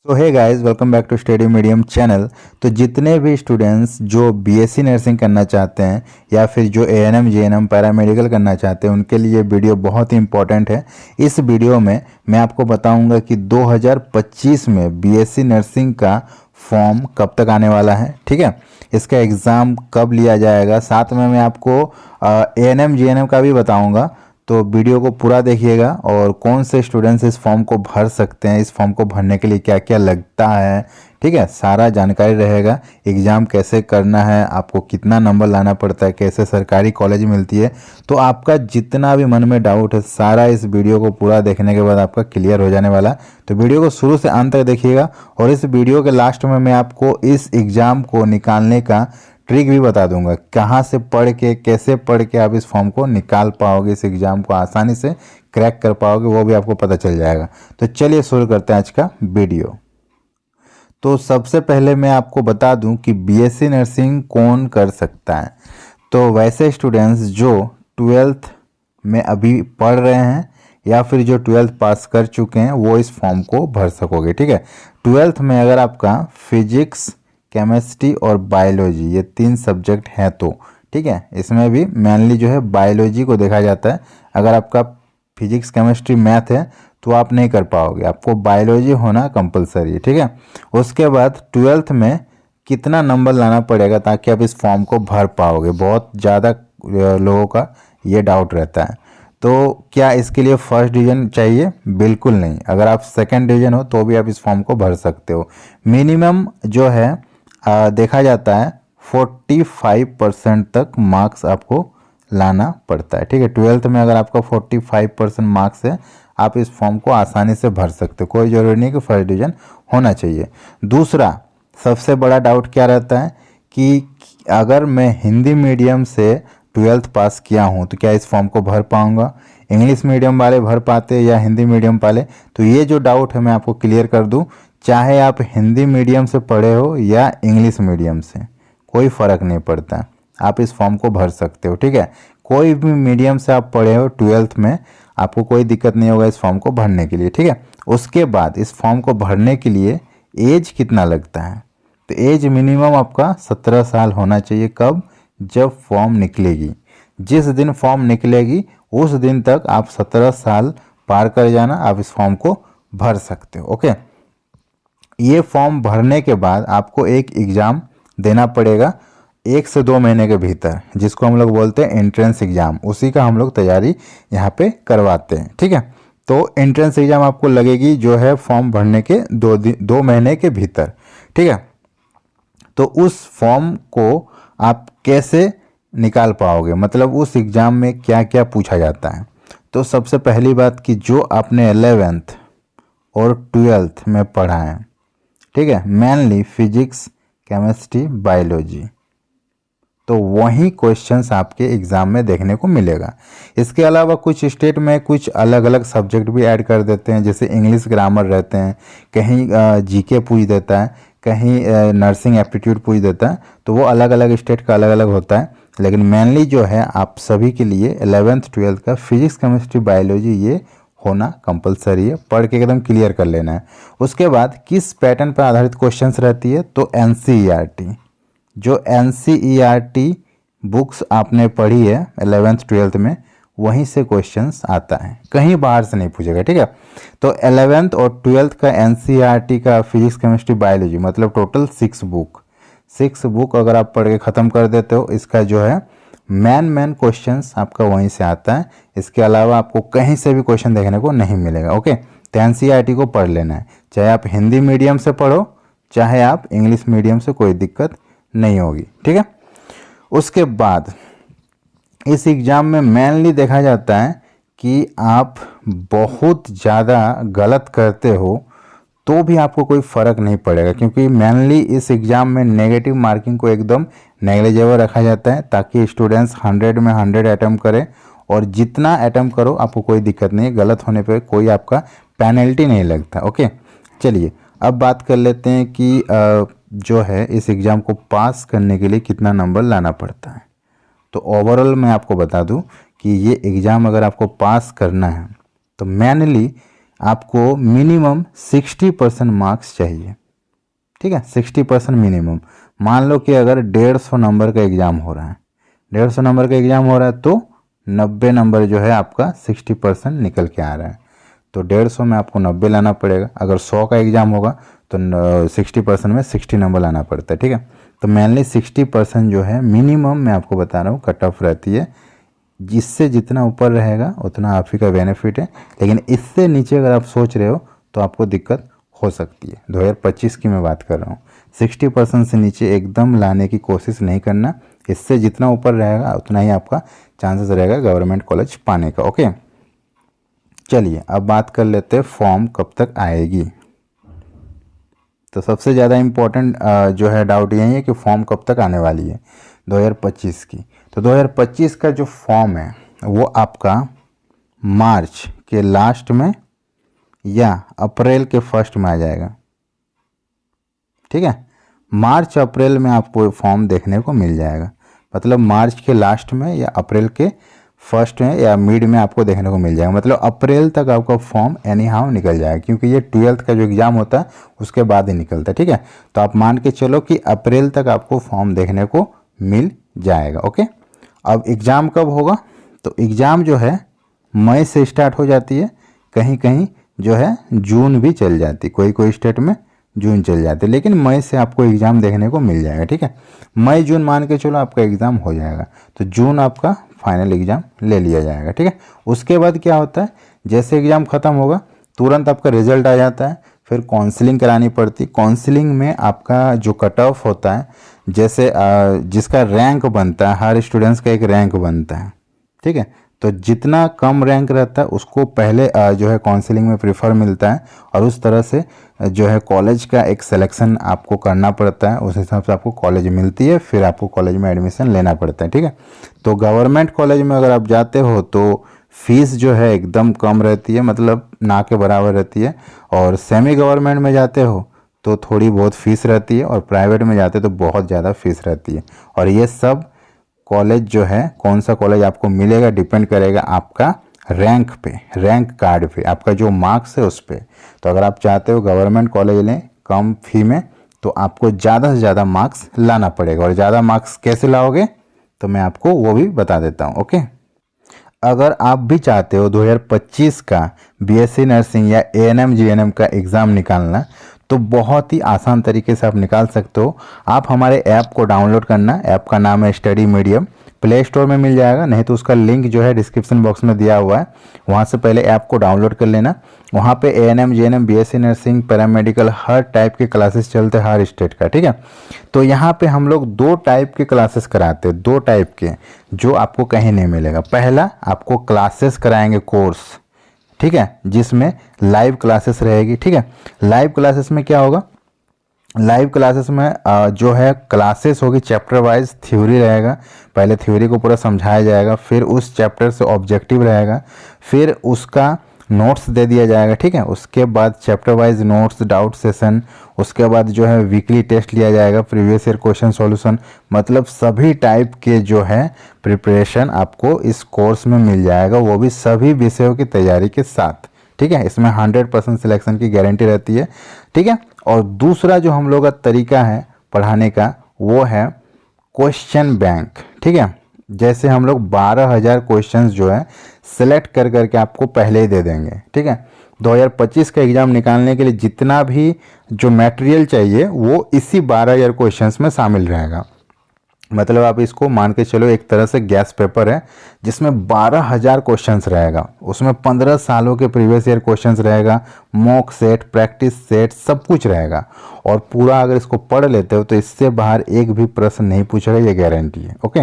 तो hey guys, welcome back to study medium channel. तो जितने भी स्टूडेंट्स जो बीएससी नर्सिंग करना चाहते हैं या फिर जो एएनएम जीएनएम पैरामेडिकल करना चाहते हैं उनके लिए वीडियो बहुत ही इंपॉर्टेंट है। इस वीडियो में मैं आपको बताऊंगा कि 2025 में बीएससी नर्सिंग का फॉर्म कब तक आने वाला है, ठीक है। इसका एग्ज़ाम कब लिया जाएगा, साथ में मैं आपको एएनएम जीएनएम का भी बताऊँगा। तो वीडियो को पूरा देखिएगा और कौन से स्टूडेंट्स इस फॉर्म को भर सकते हैं, इस फॉर्म को भरने के लिए क्या क्या लगता है, ठीक है, सारा जानकारी रहेगा। एग्ज़ाम कैसे करना है, आपको कितना नंबर लाना पड़ता है, कैसे सरकारी कॉलेज मिलती है, तो आपका जितना भी मन में डाउट है सारा इस वीडियो को पूरा देखने के बाद आपका क्लियर हो जाने वाला। तो वीडियो को शुरू से अंत तक देखिएगा और इस वीडियो के लास्ट में मैं आपको इस एग्ज़ाम को निकालने का ट्रिक भी बता दूंगा, कहाँ से पढ़ के कैसे पढ़ के आप इस फॉर्म को निकाल पाओगे, इस एग्ज़ाम को आसानी से क्रैक कर पाओगे, वो भी आपको पता चल जाएगा। तो चलिए शुरू करते हैं आज का वीडियो। तो सबसे पहले मैं आपको बता दूं कि बीएससी नर्सिंग कौन कर सकता है। तो वैसे स्टूडेंट्स जो 12th में अभी पढ़ रहे हैं या फिर जो 12th पास कर चुके हैं वो इस फॉर्म को भर सकोगे, ठीक है। 12th में अगर आपका फिजिक्स, केमिस्ट्री और बायोलॉजी ये 3 सब्जेक्ट हैं तो ठीक है, इसमें भी मेनली जो है बायोलॉजी को देखा जाता है। अगर आपका फिजिक्स, केमिस्ट्री, मैथ है तो आप नहीं कर पाओगे, आपको बायोलॉजी होना कंपलसरी है, ठीक है। उसके बाद 12th में कितना नंबर लाना पड़ेगा ताकि आप इस फॉर्म को भर पाओगे, बहुत ज़्यादा लोगों का ये डाउट रहता है। तो क्या इसके लिए फर्स्ट डिवीजन चाहिए? बिल्कुल नहीं। अगर आप सेकंड डिवीजन हो तो भी आप इस फॉर्म को भर सकते हो। मिनिमम जो है देखा जाता है 45% तक मार्क्स आपको लाना पड़ता है, ठीक है। 12th में अगर आपका 45% मार्क्स है आप इस फॉर्म को आसानी से भर सकते हो, कोई ज़रूरी नहीं कि फर्स्ट डिवीजन होना चाहिए। दूसरा सबसे बड़ा डाउट क्या रहता है कि अगर मैं हिंदी मीडियम से 12th पास किया हूँ तो क्या इस फॉर्म को भर पाऊँगा? इंग्लिश मीडियम वाले भर पाते या हिंदी मीडियम वाले? तो ये जो डाउट है मैं आपको क्लियर कर दूँ, चाहे आप हिंदी मीडियम से पढ़े हो या इंग्लिश मीडियम से, कोई फ़र्क नहीं पड़ता, आप इस फॉर्म को भर सकते हो, ठीक है। कोई भी मीडियम से आप पढ़े हो 12th में, आपको कोई दिक्कत नहीं होगा इस फॉर्म को भरने के लिए, ठीक है। उसके बाद इस फॉर्म को भरने के लिए एज कितना लगता है? तो एज मिनिमम आपका 17 साल होना चाहिए। कब? जब फॉर्म निकलेगी, जिस दिन फॉर्म निकलेगी उस दिन तक आप 17 साल पार कर जाना, आप इस फॉर्म को भर सकते हो, ओके। ये फॉर्म भरने के बाद आपको एक एग्ज़ाम देना पड़ेगा 1 से 2 महीने के भीतर, जिसको हम लोग बोलते हैं एंट्रेंस एग्ज़ाम। उसी का हम लोग तैयारी यहाँ पे करवाते हैं, ठीक है। तो एंट्रेंस एग्ज़ाम आपको लगेगी जो है फॉर्म भरने के 2 महीने के भीतर, ठीक है। तो उस फॉर्म को आप कैसे निकाल पाओगे, मतलब उस एग्ज़ाम में क्या क्या पूछा जाता है। तो सबसे पहली बात कि जो आपने 11th और 12th में पढ़ा है, ठीक है, मेनली फिजिक्स, केमिस्ट्री, बायोलॉजी, तो वही क्वेश्चंस आपके एग्ज़ाम में देखने को मिलेगा। इसके अलावा कुछ स्टेट में कुछ अलग अलग सब्जेक्ट भी ऐड कर देते हैं, जैसे इंग्लिश ग्रामर रहते हैं, कहीं जीके पूछ देता है, कहीं नर्सिंग एप्टीट्यूड पूछ देता है, तो वो अलग अलग स्टेट का अलग अलग होता है। लेकिन मेनली जो है आप सभी के लिए 11th 12th का फिजिक्स, केमिस्ट्री, बायोलॉजी ये होना कंपलसरी है, पढ़ के एकदम क्लियर कर लेना है। उसके बाद किस पैटर्न पर आधारित क्वेश्चंस रहती है? तो एनसीईआरटी, जो एनसीईआरटी बुक्स आपने पढ़ी है 11th 12th में, वहीं से क्वेश्चंस आता है, कहीं बाहर से नहीं पूछेगा, ठीक है। तो 11th और 12th का एनसीईआरटी का फिजिक्स, केमिस्ट्री, बायोलॉजी मतलब टोटल 6 बुक अगर आप पढ़ के ख़त्म कर देते हो, इसका जो है मेन क्वेश्चंस आपका वहीं से आता है। इसके अलावा आपको कहीं से भी क्वेश्चन देखने को नहीं मिलेगा, ओके। तो एनसीईआरटी को पढ़ लेना है, चाहे आप हिंदी मीडियम से पढ़ो चाहे आप इंग्लिश मीडियम से, कोई दिक्कत नहीं होगी, ठीक है। उसके बाद इस एग्ज़ाम में मेनली देखा जाता है कि आप बहुत ज़्यादा गलत करते हो तो भी आपको कोई फ़र्क नहीं पड़ेगा, क्योंकि मेनली इस एग्ज़ाम में नेगेटिव मार्किंग को एकदम नेग्लिजिबल रखा जाता है ताकि स्टूडेंट्स 100 में 100 अटैम्प्ट करें, और जितना अटैम्प्ट करो आपको कोई दिक्कत नहीं है, गलत होने पे कोई आपका पेनल्टी नहीं लगता, ओके। चलिए अब बात कर लेते हैं कि जो है इस एग्ज़ाम को पास करने के लिए कितना नंबर लाना पड़ता है। तो ओवरऑल मैं आपको बता दूं कि ये एग्ज़ाम अगर आपको पास करना है तो मेनली आपको मिनिमम 60% मार्क्स चाहिए। ठीक है, 60% मिनिमम। मान लो कि अगर 150 नंबर का एग्ज़ाम हो रहा है, 150 नंबर का एग्ज़ाम हो रहा है तो 90 नंबर जो है आपका 60% निकल के आ रहा है, तो 150 में आपको 90 लाना पड़ेगा। अगर 100 का एग्ज़ाम होगा तो 60% में 60 नंबर लाना पड़ता है। ठीक है, तो मेनली 60% जो है मिनिमम मैं आपको बता रहा हूँ कट ऑफ रहती है। जिससे जितना ऊपर रहेगा उतना आप ही का बेनिफिट है, लेकिन इससे नीचे अगर आप सोच रहे हो तो आपको दिक्कत हो सकती है। 2025 की मैं बात कर रहा हूँ। 60% से नीचे एकदम लाने की कोशिश नहीं करना, इससे जितना ऊपर रहेगा उतना ही आपका चांसेस रहेगा गवर्नमेंट कॉलेज पाने का। ओके, चलिए अब बात कर लेते हैं फॉर्म कब तक आएगी। तो सबसे ज़्यादा इम्पोर्टेंट जो है डाउट यही है कि फॉर्म कब तक आने वाली है 2025 की। तो 2025 का जो फॉर्म है वो आपका मार्च के लास्ट में या अप्रैल के फर्स्ट में आ जाएगा। ठीक है, मार्च अप्रैल में आपको फॉर्म देखने को मिल जाएगा, मतलब मार्च के लास्ट में या अप्रैल के फर्स्ट में या मिड में आपको देखने को मिल जाएगा। मतलब अप्रैल तक आपका फॉर्म एनी हाउ निकल जाएगा, क्योंकि ये 12th का जो एग्ज़ाम होता है उसके बाद ही निकलता है। ठीक है, तो आप मान के चलो कि अप्रैल तक आपको फॉर्म देखने को मिल जाएगा। ओके, अब एग्ज़ाम कब होगा? तो एग्ज़ाम जो है मई से स्टार्ट हो जाती है, कहीं कहीं जो है जून भी चल जाती, कोई कोई स्टेट में जून चल जाती है, लेकिन मई से आपको एग्ज़ाम देखने को मिल जाएगा। ठीक है, मई जून मान के चलो आपका एग्ज़ाम हो जाएगा, तो जून आपका फाइनल एग्ज़ाम ले लिया जाएगा। ठीक है, उसके बाद क्या होता है, जैसे एग्ज़ाम ख़त्म होगा तुरंत आपका रिजल्ट आ जाता है, फिर काउंसलिंग करानी पड़ती। काउंसलिंग में आपका जो कट ऑफ होता है, जैसे जिसका रैंक बनता है, हर स्टूडेंट्स का एक रैंक बनता है। ठीक है, तो जितना कम रैंक रहता है उसको पहले जो है काउंसलिंग में प्रेफर मिलता है, और उस तरह से जो है कॉलेज का एक सिलेक्शन आपको करना पड़ता है, उस हिसाब से आपको कॉलेज मिलती है, फिर आपको कॉलेज में एडमिशन लेना पड़ता है। ठीक है, तो गवर्नमेंट कॉलेज में अगर आप जाते हो तो फीस जो है एकदम कम रहती है, मतलब ना के बराबर रहती है, और सेमी गवर्नमेंट में जाते हो तो थोड़ी बहुत फीस रहती है, और प्राइवेट में जाते तो बहुत ज़्यादा फीस रहती है। और ये सब कॉलेज जो है, कौन सा कॉलेज आपको मिलेगा डिपेंड करेगा आपका रैंक पे, रैंक कार्ड पे, आपका जो मार्क्स है उस पर। तो अगर आप चाहते हो गवर्नमेंट कॉलेज लें कम फी में, तो आपको ज़्यादा से ज़्यादा मार्क्स लाना पड़ेगा। और ज़्यादा मार्क्स कैसे लाओगे तो मैं आपको वो भी बता देता हूँ। ओके, अगर आप भी चाहते हो 2025 का बीएससी नर्सिंग या एएनएम जीएनएम का एग्ज़ाम निकालना, तो बहुत ही आसान तरीके से आप निकाल सकते हो। आप हमारे ऐप को डाउनलोड करना, ऐप का नाम है स्टडी मीडियम, प्ले स्टोर में मिल जाएगा, नहीं तो उसका लिंक जो है डिस्क्रिप्शन बॉक्स में दिया हुआ है, वहाँ से पहले ऐप को डाउनलोड कर लेना। वहाँ पे ANM GNM BSc nursing paramedical हर टाइप के क्लासेस चलते हैं, हर स्टेट का। ठीक है, तो यहाँ पे हम लोग 2 टाइप के क्लासेस कराते हैं, 2 टाइप के, जो आपको कहीं नहीं मिलेगा। पहला आपको क्लासेस कराएंगे कोर्स, ठीक है, जिसमें लाइव क्लासेस रहेगी। ठीक है, लाइव क्लासेस में क्या होगा, लाइव क्लासेस में जो है क्लासेस होगी चैप्टर वाइज, थ्योरी रहेगा, पहले थ्योरी को पूरा समझाया जाएगा, फिर उस चैप्टर से ऑब्जेक्टिव रहेगा, फिर उसका नोट्स दे दिया जाएगा। ठीक है, उसके बाद chapter wise notes, doubt session, उसके बाद जो है वीकली टेस्ट लिया जाएगा, प्रीवियस ईयर क्वेश्चन सॉल्यूशन, मतलब सभी टाइप के जो है प्रिपरेशन आपको इस कोर्स में मिल जाएगा, वो भी सभी विषयों की तैयारी के साथ। ठीक है, इसमें 100% सिलेक्शन की गारंटी रहती है। ठीक है, और दूसरा जो हम लोग का तरीका है पढ़ाने का वो है क्वेश्चन बैंक। ठीक है, जैसे हम लोग 12,000 क्वेश्चंस जो है सेलेक्ट कर करके आपको पहले ही दे देंगे। ठीक है, 2025 का एग्ज़ाम निकालने के लिए जितना भी जो मटेरियल चाहिए वो इसी 12,000 क्वेश्चंस में शामिल रहेगा। मतलब आप इसको मान के चलो एक तरह से गैस पेपर है, जिसमें 12,000 क्वेश्चंस रहेगा, उसमें 15 सालों के प्रीवियस ईयर क्वेश्चंस रहेगा, मॉक सेट, प्रैक्टिस सेट, सब कुछ रहेगा। और पूरा अगर इसको पढ़ लेते हो तो इससे बाहर एक भी प्रश्न नहीं पूछेगा, ये गारंटी है। ओके,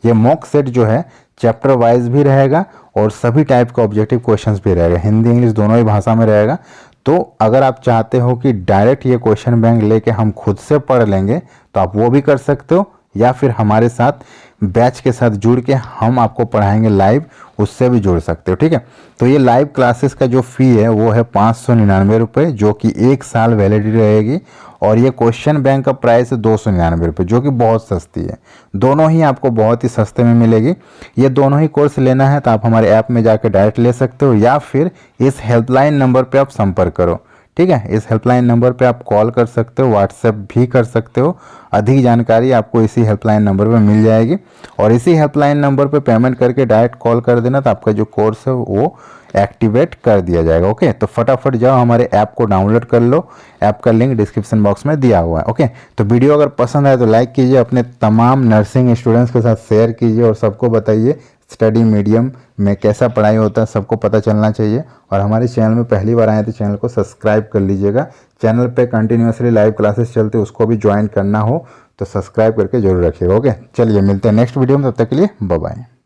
ये मॉक सेट जो है चैप्टर वाइज भी रहेगा और सभी टाइप का ऑब्जेक्टिव क्वेश्चंस भी रहेगा, हिंदी इंग्लिश दोनों ही भाषा में रहेगा। तो अगर आप चाहते हो कि डायरेक्ट ये क्वेश्चन बैंक लेके हम खुद से पढ़ लेंगे तो आप वो भी कर सकते हो, या फिर हमारे साथ बैच के साथ जुड़ के हम आपको पढ़ाएंगे लाइव, उससे भी जुड़ सकते हो। ठीक है, तो ये लाइव क्लासेस का जो फ़ी है वो है 599 रुपये, जो कि 1 साल वैलिडिटी रहेगी। और ये क्वेश्चन बैंक का प्राइस है 299 रुपये, जो कि बहुत सस्ती है। दोनों ही आपको बहुत ही सस्ते में मिलेगी। ये दोनों ही कोर्स लेना है तो आप हमारे ऐप में जाकर डायरेक्ट ले सकते हो, या फिर इस हेल्पलाइन नंबर पे आप संपर्क करो। ठीक है, इस हेल्पलाइन नंबर पे आप कॉल कर सकते हो, व्हाट्सएप भी कर सकते हो। अधिक जानकारी आपको इसी हेल्पलाइन नंबर पे मिल जाएगी। और इसी हेल्पलाइन नंबर पे पेमेंट करके डायरेक्ट कॉल कर देना, तो आपका जो कोर्स है वो एक्टिवेट कर दिया जाएगा। ओके, तो फटाफट जाओ हमारे ऐप को डाउनलोड कर लो। ऐप का लिंक डिस्क्रिप्शन बॉक्स में दिया हुआ है। ओके, तो वीडियो अगर पसंद आए तो लाइक कीजिए, अपने तमाम नर्सिंग स्टूडेंट्स के साथ शेयर कीजिए और सबको बताइए स्टडी मीडियम में कैसा पढ़ाई होता है, सबको पता चलना चाहिए। और हमारे चैनल में पहली बार आए तो चैनल को सब्सक्राइब कर लीजिएगा। चैनल पे कंटिन्यूसली लाइव क्लासेस चलते हैं, उसको भी ज्वाइन करना हो तो सब्सक्राइब करके जरूर रखिएगा। ओके, चलिए मिलते हैं नेक्स्ट वीडियो में, तब तक के लिए बाय बाय।